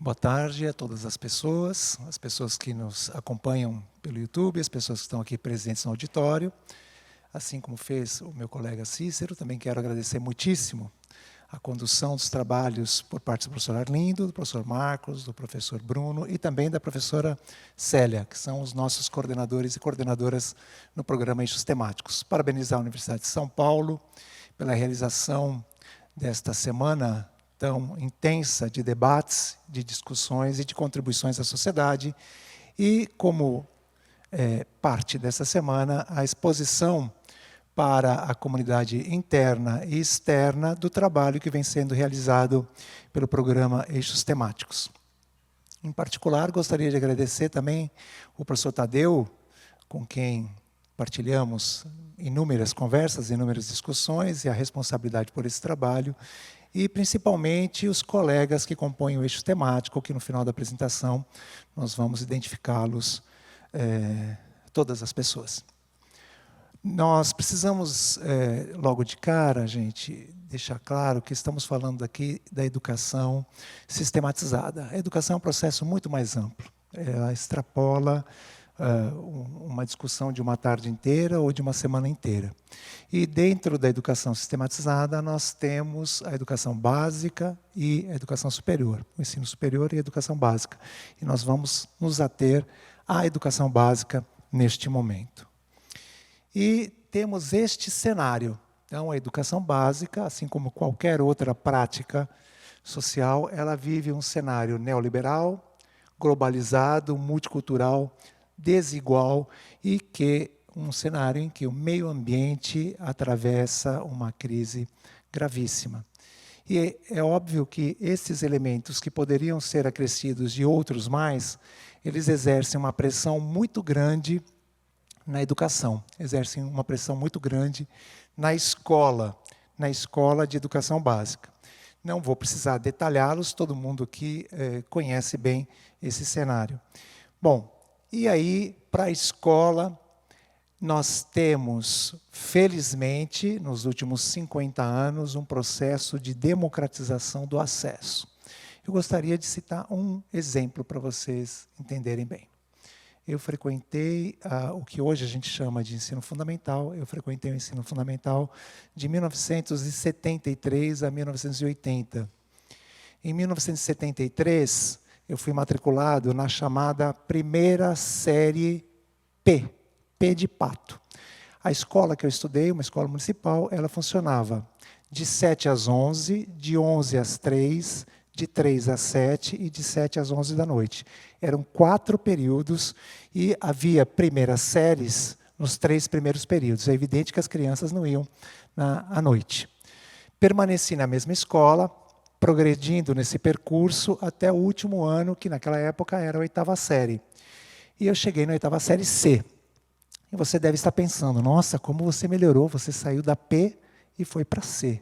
Boa tarde a todas as pessoas que nos acompanham pelo YouTube, as pessoas que estão aqui presentes no auditório. Assim como fez o meu colega Cícero, também quero agradecer muitíssimo a condução dos trabalhos por parte do professor Arlindo, do professor Marcos, do professor Bruno e também da professora Célia, que são os nossos coordenadores e coordenadoras no programa Eixos Temáticos. Parabenizar a Universidade de São Paulo pela realização desta semana tão intensa de debates, de discussões e de contribuições à sociedade. E, como parte dessa semana, a exposição para a comunidade interna e externa do trabalho que vem sendo realizado pelo programa Eixos Temáticos. Em particular, gostaria de agradecer também o professor Tadeu, com quem partilhamos inúmeras conversas, inúmeras discussões e a responsabilidade por esse trabalho, e principalmente os colegas que compõem o eixo temático, que no final da apresentação nós vamos identificá-los, todas as pessoas. Nós precisamos, logo de cara, gente, deixar claro que estamos falando aqui da educação sistematizada. A educação é um processo muito mais amplo. Ela extrapola uma discussão de uma tarde inteira ou de uma semana inteira. E dentro da educação sistematizada, nós temos a educação básica e a educação superior, o ensino superior e a educação básica. E nós vamos nos ater à educação básica neste momento. E temos este cenário. Então, a educação básica, assim como qualquer outra prática social, ela vive um cenário neoliberal, globalizado, multicultural, desigual e que um cenário em que o meio ambiente atravessa uma crise gravíssima. E é óbvio que esses elementos que poderiam ser acrescidos de outros mais, eles exercem uma pressão muito grande na educação, exercem uma pressão muito grande na escola de educação básica. Não vou precisar detalhá-los, todo mundo aqui conhece bem esse cenário. Bom, e aí, para a escola, nós temos, felizmente, nos últimos 50 anos, um processo de democratização do acesso. Eu gostaria de citar um exemplo para vocês entenderem bem. Eu frequentei o que hoje a gente chama de ensino fundamental. Eu frequentei o ensino fundamental de 1973 a 1980. Em 1973, eu fui matriculado na chamada primeira série P de pato. A escola que eu estudei, uma escola municipal, ela funcionava de 7 às 11, de 11 às 3, de 3 às 7 e de 7 às 11 da noite. Eram 4 períodos e havia primeiras séries nos 3 primeiros períodos. É evidente que as crianças não iam à noite. Permaneci na mesma escola, progredindo nesse percurso até o último ano, que naquela época era a 8ª série. E eu cheguei na 8ª série C. E você deve estar pensando, nossa, como você melhorou, você saiu da P e foi para C.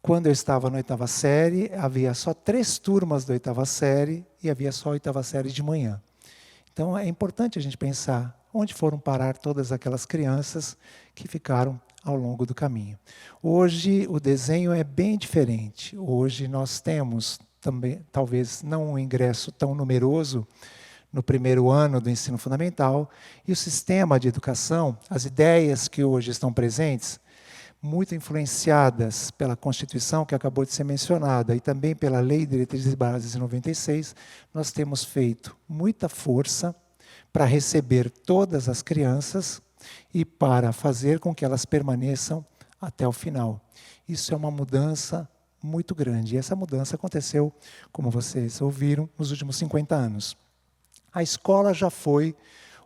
Quando eu estava na 8ª série, havia só 3 turmas da 8ª série e havia só a 8ª série de manhã. Então, é importante a gente pensar onde foram parar todas aquelas crianças que ficaram ao longo do caminho. Hoje, o desenho é bem diferente. Hoje, nós temos também, talvez não um ingresso tão numeroso no primeiro ano do ensino fundamental, e o sistema de educação, as ideias que hoje estão presentes, muito influenciadas pela Constituição, que acabou de ser mencionada, e também pela Lei de Diretrizes Básicas de 96, nós temos feito muita força para receber todas as crianças e para fazer com que elas permaneçam até o final. Isso é uma mudança muito grande. E essa mudança aconteceu, como vocês ouviram, nos últimos 50 anos. A escola já foi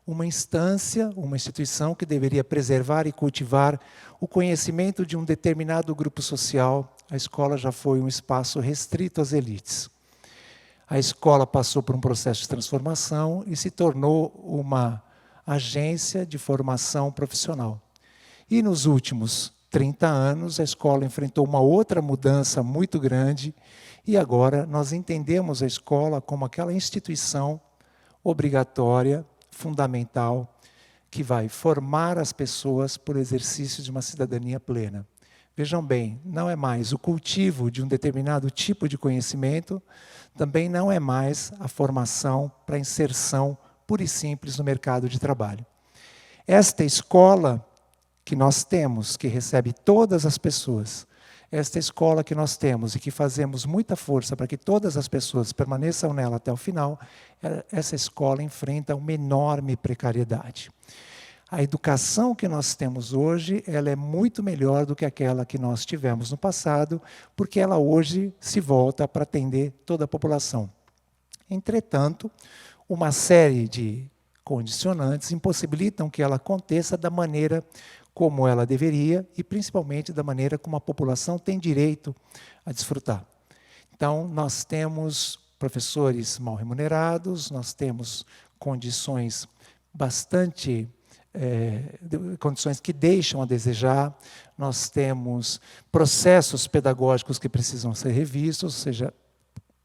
uma instância, uma instituição que deveria preservar e cultivar o conhecimento de um determinado grupo social. A escola já foi um espaço restrito às elites. A escola passou por um processo de transformação e se tornou uma agência de formação profissional. E nos últimos 30 anos, a escola enfrentou uma outra mudança muito grande e agora nós entendemos a escola como aquela instituição obrigatória, fundamental, que vai formar as pessoas por exercício de uma cidadania plena. Vejam bem, não é mais o cultivo de um determinado tipo de conhecimento, também não é mais a formação para inserção pura e simples no mercado de trabalho. Esta escola que nós temos, que recebe todas as pessoas, esta escola que nós temos e que fazemos muita força para que todas as pessoas permaneçam nela até o final, essa escola enfrenta uma enorme precariedade. A educação que nós temos hoje, ela é muito melhor do que aquela que nós tivemos no passado, porque ela hoje se volta para atender toda a população. Entretanto, uma série de condicionantes impossibilitam que ela aconteça da maneira como ela deveria e principalmente da maneira como a população tem direito a desfrutar. Então, nós temos professores mal remunerados, nós temos condições bastante condições que deixam a desejar, nós temos processos pedagógicos que precisam ser revistos, ou seja,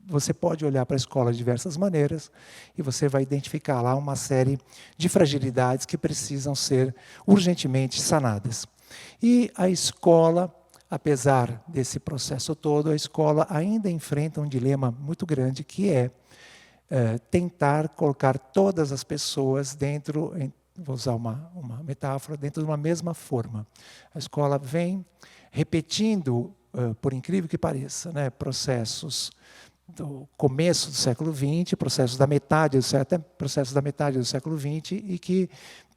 você pode olhar para a escola de diversas maneiras e você vai identificar lá uma série de fragilidades que precisam ser urgentemente sanadas. E a escola, apesar desse processo todo, a escola ainda enfrenta um dilema muito grande, que é tentar colocar todas as pessoas dentro, vou usar uma metáfora, dentro de uma mesma forma. A escola vem repetindo, por incrível que pareça, né, processos do começo do século XX, processos da metade do século XX, e que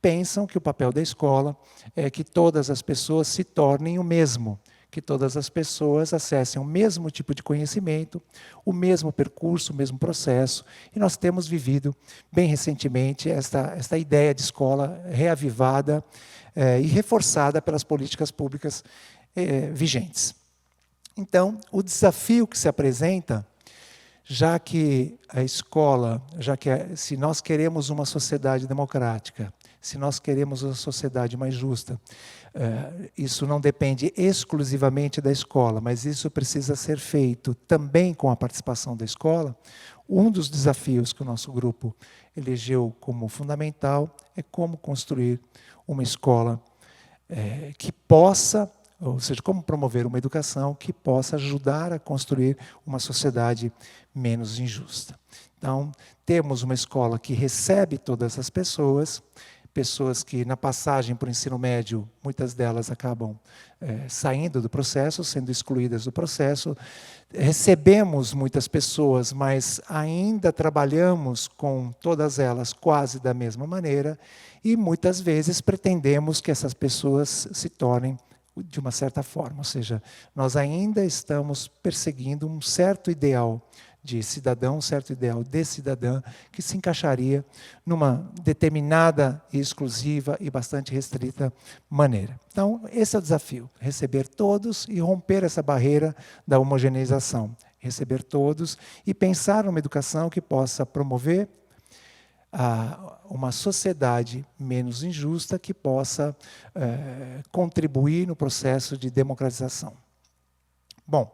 pensam que o papel da escola é que todas as pessoas se tornem o mesmo, que todas as pessoas acessem o mesmo tipo de conhecimento, o mesmo percurso, o mesmo processo. E nós temos vivido, bem recentemente, esta ideia de escola reavivada e reforçada pelas políticas públicas vigentes. Então, o desafio que se apresenta, já que a escola, se nós queremos uma sociedade democrática, se nós queremos uma sociedade mais justa, isso não depende exclusivamente da escola, mas isso precisa ser feito também com a participação da escola. Um dos desafios que o nosso grupo elegeu como fundamental é como construir uma escola que possa, ou seja, como promover uma educação que possa ajudar a construir uma sociedade menos injusta. Então, temos uma escola que recebe todas as pessoas que na passagem para o ensino médio, muitas delas acabam saindo do processo, sendo excluídas do processo. Recebemos muitas pessoas, mas ainda trabalhamos com todas elas quase da mesma maneira e muitas vezes pretendemos que essas pessoas se tornem de uma certa forma, ou seja, nós ainda estamos perseguindo um certo ideal de cidadão, um certo ideal de cidadã que se encaixaria numa determinada e exclusiva e bastante restrita maneira. Então, esse é o desafio, receber todos e romper essa barreira da homogeneização, receber todos e pensar numa educação que possa promover uma sociedade menos injusta, que possa contribuir no processo de democratização. Bom,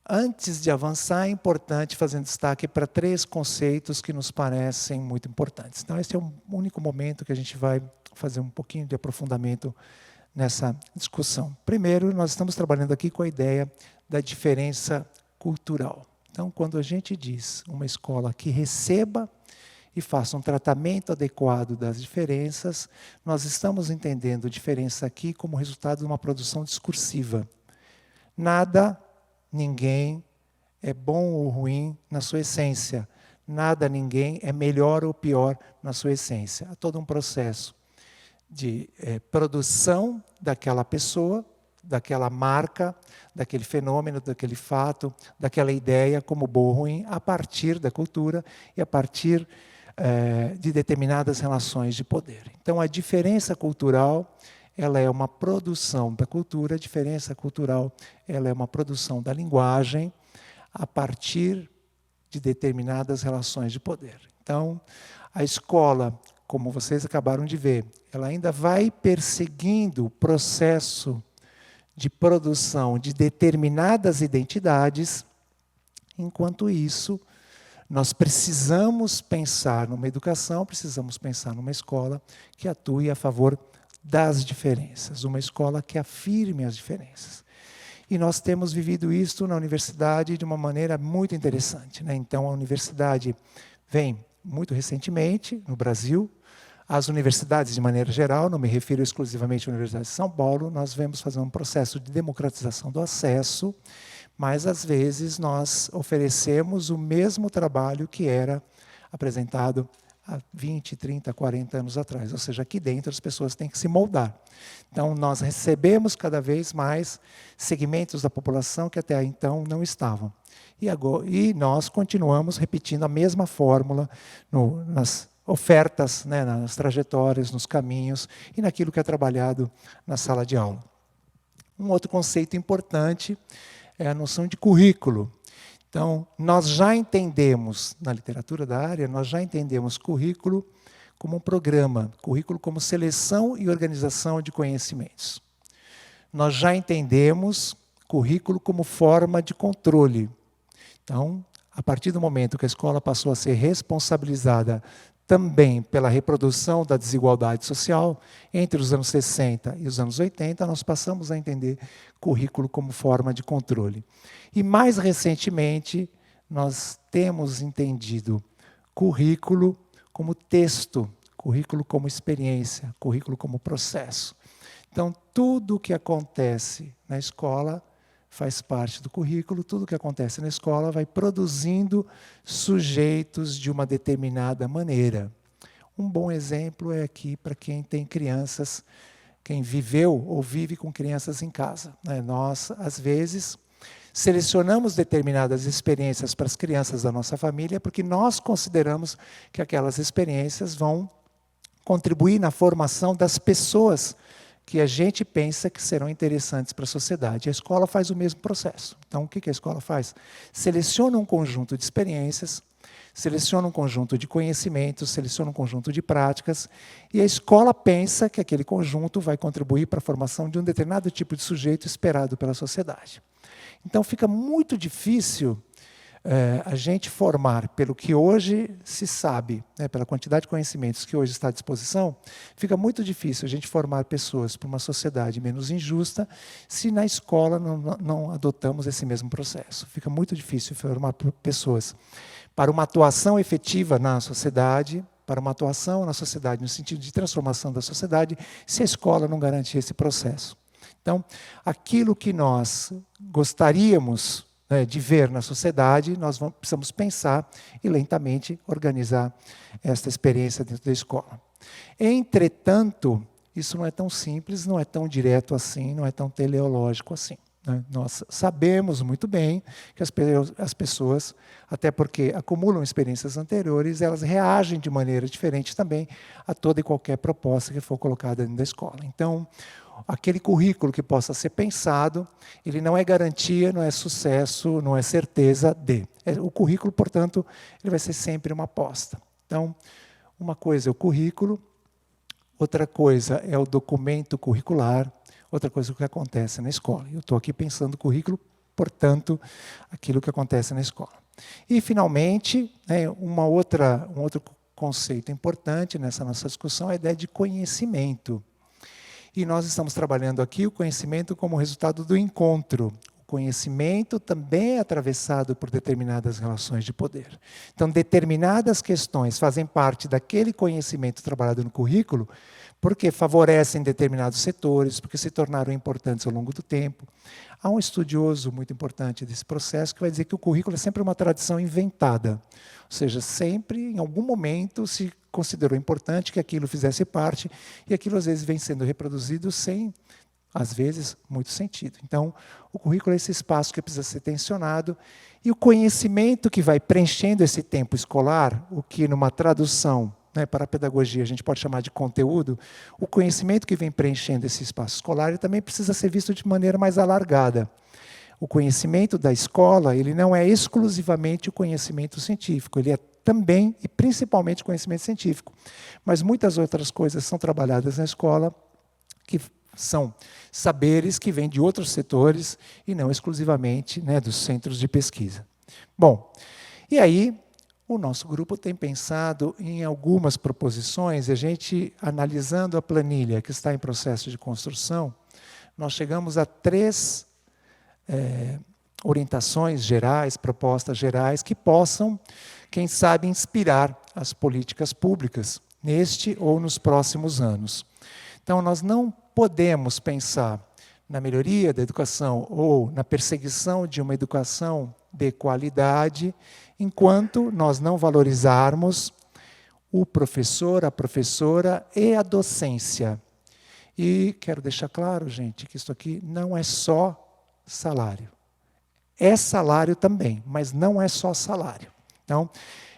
antes de avançar, é importante fazer um destaque para 3 conceitos que nos parecem muito importantes. Então, esse é o único momento que a gente vai fazer um pouquinho de aprofundamento nessa discussão. Primeiro, nós estamos trabalhando aqui com a ideia da diferença cultural. Então, quando a gente diz uma escola que receba e faça um tratamento adequado das diferenças, nós estamos entendendo diferença aqui como resultado de uma produção discursiva. Nada, ninguém é bom ou ruim na sua essência. Nada, ninguém é melhor ou pior na sua essência. Há todo um processo de produção daquela pessoa, daquela marca, daquele fenômeno, daquele fato, daquela ideia como boa ou ruim, a partir da cultura e a partir de determinadas relações de poder. Então, a diferença cultural, ela é uma produção da cultura, a diferença cultural, ela é uma produção da linguagem a partir de determinadas relações de poder. Então, a escola, como vocês acabaram de ver, ela ainda vai perseguindo o processo de produção de determinadas identidades, enquanto isso, Nós precisamos pensar numa educação, precisamos pensar numa escola que atue a favor das diferenças, uma escola que afirme as diferenças. E nós temos vivido isso na universidade de uma maneira muito interessante, né? Então, a universidade vem muito recentemente no Brasil. As universidades, de maneira geral, não me refiro exclusivamente à Universidade de São Paulo, nós vemos fazer um processo de democratização do acesso, mas, às vezes, nós oferecemos o mesmo trabalho que era apresentado há 20, 30, 40 anos atrás. Ou seja, aqui dentro as pessoas têm que se moldar. Então, nós recebemos cada vez mais segmentos da população que até então não estavam. E nós continuamos repetindo a mesma fórmula nas ofertas, né, nas trajetórias, nos caminhos e naquilo que é trabalhado na sala de aula. Um outro conceito importante é a noção de currículo. Então, nós já entendemos, na literatura da área, nós já entendemos currículo como um programa, currículo como seleção e organização de conhecimentos. Nós já entendemos currículo como forma de controle. Então, a partir do momento que a escola passou a ser responsabilizada também pela reprodução da desigualdade social, entre os anos 60 e os anos 80, nós passamos a entender currículo como forma de controle. E mais recentemente, nós temos entendido currículo como texto, currículo como experiência, currículo como processo. Então, tudo o que acontece na escola faz parte do currículo, tudo o que acontece na escola vai produzindo sujeitos de uma determinada maneira. Um bom exemplo é aqui para quem tem crianças, quem viveu ou vive com crianças em casa, né? Nós, às vezes, selecionamos determinadas experiências para as crianças da nossa família porque nós consideramos que aquelas experiências vão contribuir na formação das pessoas que a gente pensa que serão interessantes para a sociedade. A escola faz o mesmo processo. Então, o que a escola faz? Seleciona um conjunto de experiências, seleciona um conjunto de conhecimentos, seleciona um conjunto de práticas, e a escola pensa que aquele conjunto vai contribuir para a formação de um determinado tipo de sujeito esperado pela sociedade. Então, fica muito difícil a gente formar, pelo que hoje se sabe, né, pela quantidade de conhecimentos que hoje está à disposição, fica muito difícil a gente formar pessoas para uma sociedade menos injusta se na escola não adotamos esse mesmo processo. Fica muito difícil formar pessoas para uma atuação efetiva na sociedade, para uma atuação na sociedade no sentido de transformação da sociedade, se a escola não garantir esse processo. Então, aquilo que nós gostaríamos de ver na sociedade, nós precisamos pensar e lentamente organizar esta experiência dentro da escola. Entretanto, isso não é tão simples, não é tão direto assim, não é tão teleológico assim, né? Nós sabemos muito bem que as pessoas, até porque acumulam experiências anteriores, elas reagem de maneira diferente também a toda e qualquer proposta que for colocada dentro da escola. Então, aquele currículo que possa ser pensado, ele não é garantia, não é sucesso, não é certeza de. O currículo, portanto, ele vai ser sempre uma aposta. Então, uma coisa é o currículo, outra coisa é o documento curricular, outra coisa é o que acontece na escola. Eu estou aqui pensando currículo, portanto, aquilo que acontece na escola. E, finalmente, um outro conceito importante nessa nossa discussão é a ideia de conhecimento. E nós estamos trabalhando aqui o conhecimento como resultado do encontro. O conhecimento também é atravessado por determinadas relações de poder. Então, determinadas questões fazem parte daquele conhecimento trabalhado no currículo porque favorecem determinados setores, porque se tornaram importantes ao longo do tempo. Há um estudioso muito importante desse processo que vai dizer que o currículo é sempre uma tradição inventada. Ou seja, sempre, em algum momento, se considerou importante que aquilo fizesse parte, e aquilo, às vezes, vem sendo reproduzido sem, às vezes, muito sentido. Então, o currículo é esse espaço que precisa ser tensionado, e o conhecimento que vai preenchendo esse tempo escolar, o que numa tradução para a pedagogia a gente pode chamar de conteúdo, o conhecimento que vem preenchendo esse espaço escolar ele também precisa ser visto de maneira mais alargada. O conhecimento da escola ele não é exclusivamente o conhecimento científico, ele é também e principalmente conhecimento científico. Mas muitas outras coisas são trabalhadas na escola que são saberes que vêm de outros setores e não exclusivamente dos centros de pesquisa. Bom, e aí O nosso grupo tem pensado em algumas proposições, e a gente, analisando a planilha que está em processo de construção, nós chegamos a 3 orientações gerais, propostas gerais, que possam, quem sabe, inspirar as políticas públicas neste ou nos próximos anos. Então, nós não podemos pensar na melhoria da educação ou na perseguição de uma educação de qualidade, enquanto nós não valorizarmos o professor, a professora e a docência. E quero deixar claro, gente, que isso aqui não é só salário. É salário também, mas não é só salário. Então,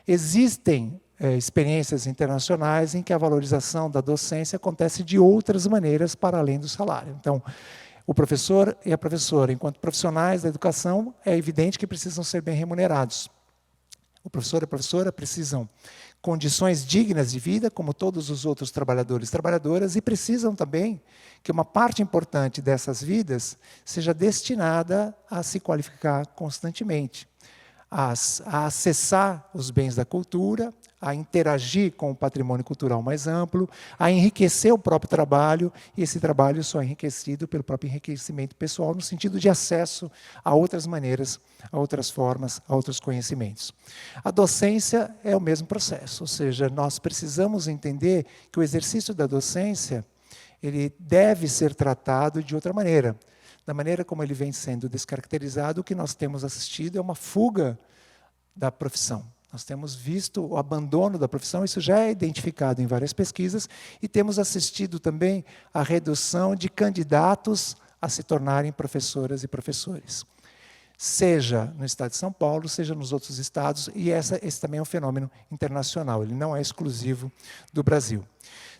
existem experiências internacionais em que a valorização da docência acontece de outras maneiras para além do salário. Então, o professor e a professora, enquanto profissionais da educação, é evidente que precisam ser bem remunerados. O professor e a professora precisam condições dignas de vida, como todos os outros trabalhadores e trabalhadoras, e precisam também que uma parte importante dessas vidas seja destinada a se qualificar constantemente, a acessar os bens da cultura, a interagir com o patrimônio cultural mais amplo, a enriquecer o próprio trabalho, e esse trabalho só é enriquecido pelo próprio enriquecimento pessoal, no sentido de acesso a outras maneiras, a outras formas, a outros conhecimentos. A docência é o mesmo processo, ou seja, nós precisamos entender que o exercício da docência ele deve ser tratado de outra maneira. Da maneira como ele vem sendo descaracterizado, o que nós temos assistido é uma fuga da profissão. Nós temos visto o abandono da profissão, isso já é identificado em várias pesquisas, e temos assistido também à redução de candidatos a se tornarem professoras e professores. Seja no estado de São Paulo, seja nos outros estados, e esse também é um fenômeno internacional, ele não é exclusivo do Brasil.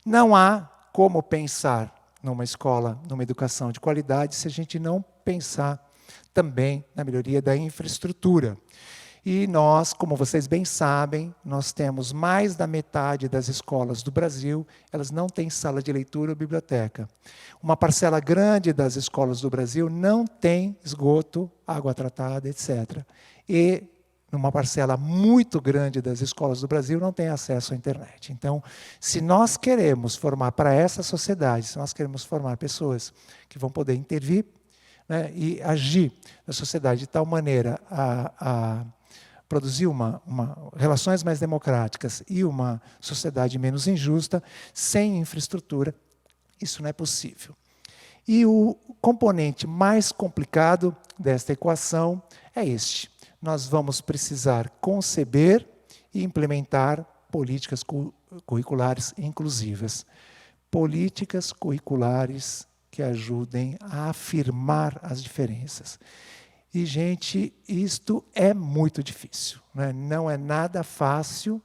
Não há como pensar numa escola, numa educação de qualidade, se a gente não pensar também na melhoria da infraestrutura. E nós, como vocês bem sabem, nós temos mais da metade das escolas do Brasil, elas não têm sala de leitura ou biblioteca. Uma parcela grande das escolas do Brasil não tem esgoto, água tratada, etc. E numa parcela muito grande das escolas do Brasil não tem acesso à internet. Então, se nós queremos formar para essa sociedade, se nós queremos formar pessoas que vão poder intervir, né, e agir na sociedade de tal maneira a produzir relações mais democráticas e uma sociedade menos injusta, sem infraestrutura, isso não é possível. E o componente mais complicado desta equação é este. Nós vamos precisar conceber e implementar políticas curriculares inclusivas. Políticas curriculares que ajudem a afirmar as diferenças. E, gente, isto é muito difícil, né? Não é nada fácil,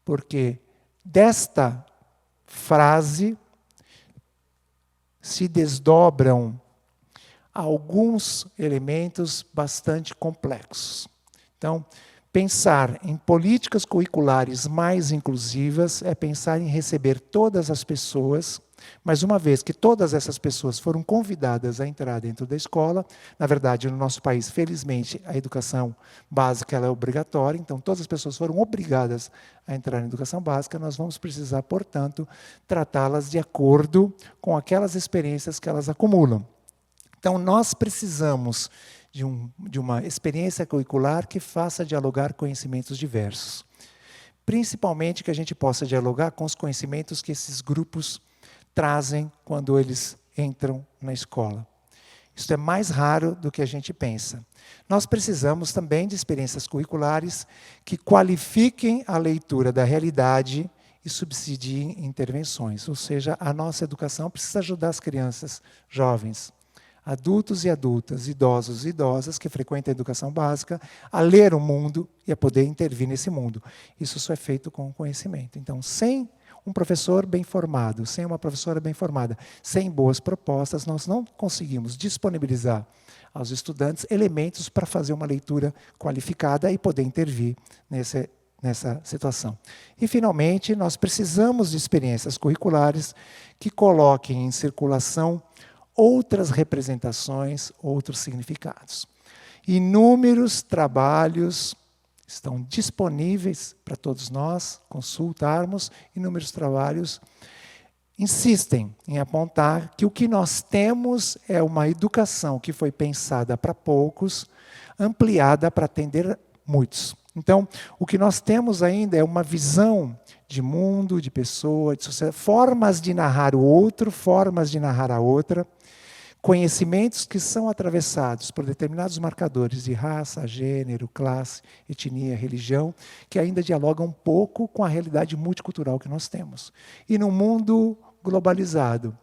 porque desta frase se desdobram alguns elementos bastante complexos. Então, pensar em políticas curriculares mais inclusivas é pensar em receber todas as pessoas, mas uma vez que todas essas pessoas foram convidadas a entrar dentro da escola, na verdade, no nosso país, felizmente, a educação básica ela é obrigatória, então todas as pessoas foram obrigadas a entrar na educação básica, nós vamos precisar, portanto, tratá-las de acordo com aquelas experiências que elas acumulam. Então, nós precisamos de uma experiência curricular que faça dialogar conhecimentos diversos. Principalmente que a gente possa dialogar com os conhecimentos que esses grupos trazem quando eles entram na escola. Isso é mais raro do que a gente pensa. Nós precisamos também de experiências curriculares que qualifiquem a leitura da realidade e subsidiem intervenções. Ou seja, a nossa educação precisa ajudar as crianças, jovens, adultos e adultas, idosos e idosas que frequentam a educação básica, a ler o mundo e a poder intervir nesse mundo. Isso só é feito com conhecimento. Então, sem um professor bem formado, sem uma professora bem formada, sem boas propostas, nós não conseguimos disponibilizar aos estudantes elementos para fazer uma leitura qualificada e poder intervir nessa situação. E, finalmente, nós precisamos de experiências curriculares que coloquem em circulação outras representações, outros significados. Inúmeros trabalhos estão disponíveis para todos nós consultarmos. Inúmeros trabalhos insistem em apontar que o que nós temos é uma educação que foi pensada para poucos, ampliada para atender muitos. Então, o que nós temos ainda é uma visão de mundo, de pessoa, de sociedade, formas de narrar o outro, formas de narrar a outra, conhecimentos que são atravessados por determinados marcadores de raça, gênero, classe, etnia, religião, que ainda dialogam um pouco com a realidade multicultural que nós temos. E num mundo globalizado,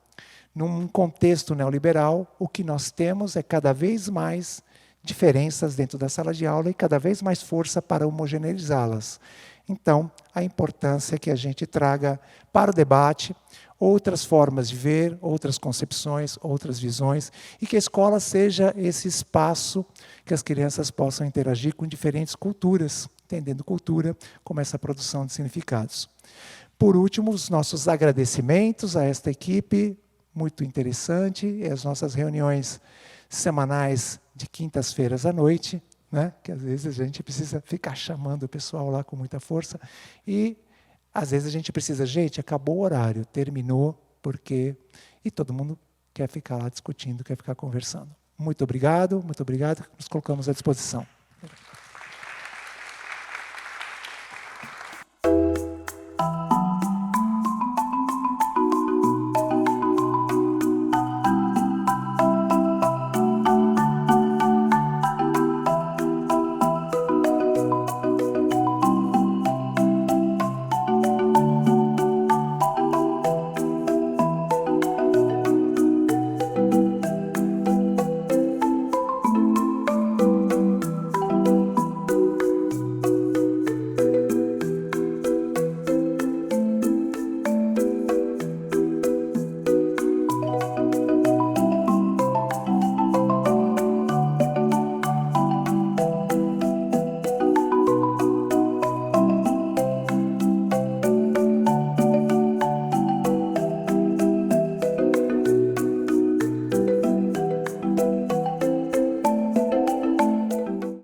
num contexto neoliberal, o que nós temos é cada vez mais diferenças dentro da sala de aula e cada vez mais força para homogeneizá-las. Então, a importância que a gente traga para o debate outras formas de ver, outras concepções, outras visões, e que a escola seja esse espaço que as crianças possam interagir com diferentes culturas, entendendo cultura como essa produção de significados. Por último, os nossos agradecimentos a esta equipe, muito interessante, e as nossas reuniões semanais de quintas-feiras à noite, né? Que às vezes a gente precisa ficar chamando o pessoal lá com muita força, e às vezes a gente precisa, gente, acabou o horário, terminou, porque... E todo mundo quer ficar lá discutindo, quer ficar conversando. Muito obrigado, nos colocamos à disposição.